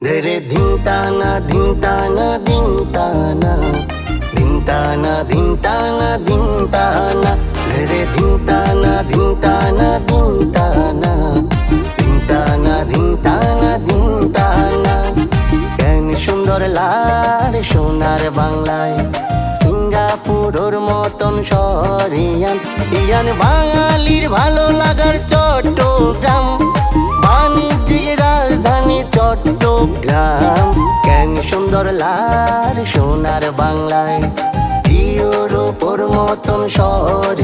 ধরে ধিনতানা ধিনতানা ধিনতানা ধিনতানা ধিনতানা ধিনতানা ধরে ধিনতানা ধিনতানা ধিনতানা ধিনতানা ধিনতানা ধিনতানা কেন সুন্দর লাল সোনার বাংলায় সিঙ্গাপুরের মতন শহর ইয়ান বাঙালির ভালো লাগার চট্টগ্রাম বাণিজ্যের রাজধানী চট্টগ্রাম কেন সুন্দর লাল সোনার বাংলায় ইউরোপের মতন শহর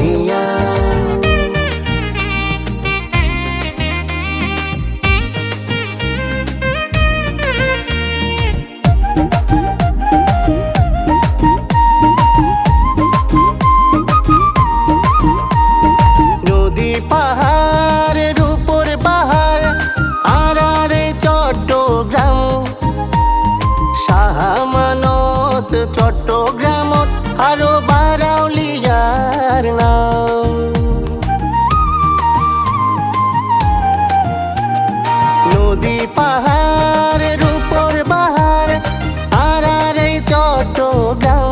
পাহাড়ের উপর পাহাড় আরারে চট্টগ্রাম শাহমানত চট্টগ্রামত আরো বারাউলিয়ার নাম নদী পাহাড়ের উপর পাহাড় আরারে চট্টগ্রাম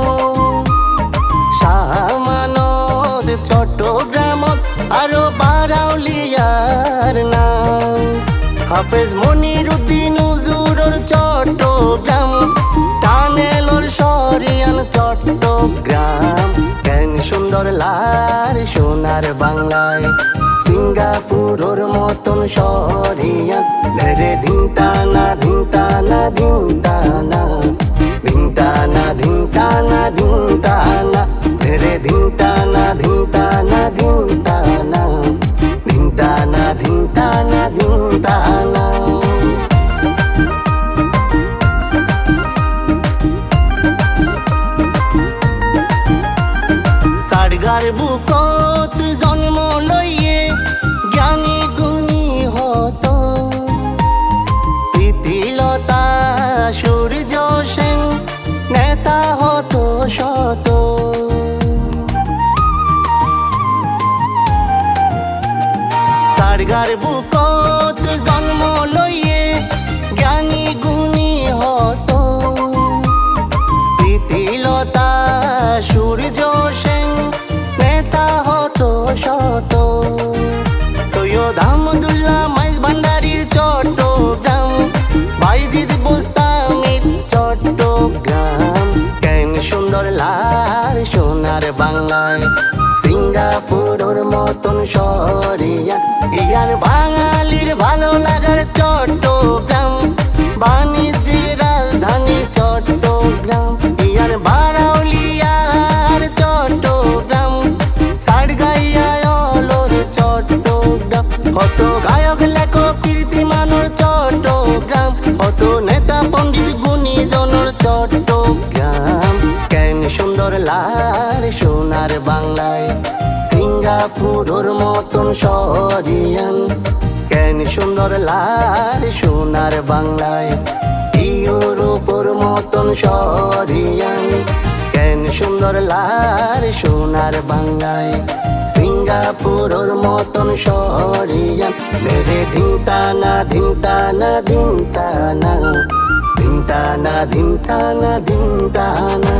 শাহমানত চট্টগ্রামত আরো বারাউলিয়ার নাম হাফেজ মনিরুদ্দিন হুজুরের চট্টগ্রাম টানেলর শহরিয়ান চট্টগ্রাম কেন সুন্দর লাল সোনার বাংলায় সিঙ্গাপুরের মতন শহরিয়ান ধরে ধিনতানা ধিনতানা ধিনতানা ধিনতানা ধিনতানা ধিনতানা ধরে ধিনতানা ধিনতানা ধিনতানা ধিনতানা ধিনতানা ধিনতানা সারগার বুকত জন্ম লইয়ে জ্ঞানী গুণী হতো প্রীতিলতা সূর্য সেন নেতা হতো শত সারগার বুকত জন্ম লইয়ে জ্ঞানী গুণী হতো প্রীতিলতা সূর্য সেন নেতা হতো শত সৈয়দ আহমদুল্লাহ মাইজ ভান্ডারীর চট্টগ্রাম বাইজিদ বোস্তামির চট্টগ্রাম কেন সুন্দর লাল সোনার বাংলায় সিঙ্গাপুরের মতন শহর ইয়ার বাঙালির ভালো লাগার চট্টগ্রাম বাণিজ্যের রাজধানী চট্টগ্রাম ইয়ার বারাউলিয়ার চট্টগ্রাম সারগাইয়ালর চট্টগ্রাম হত গায়ক লেখক কীর্তিমানর চট্টগ্রাম হত নেতা পণ্ডিত গুণীজনের চট্টগ্রাম কেন সুন্দর লাল সোনার বাংলায় সিঙ্গাপুরের মতন শহরিয়ান কেন সুন্দর লাল সোনার বাংলায় ইউরোপের মতন শহরিয়ান কেন সুন্দর লাল সোনার বাংলায় সিঙ্গাপুরের মতন শহরিয়ান ধরে ধিনতানা ধিনতানা ধিনতানা ধিনতানা ধিনতানা ধিনতানা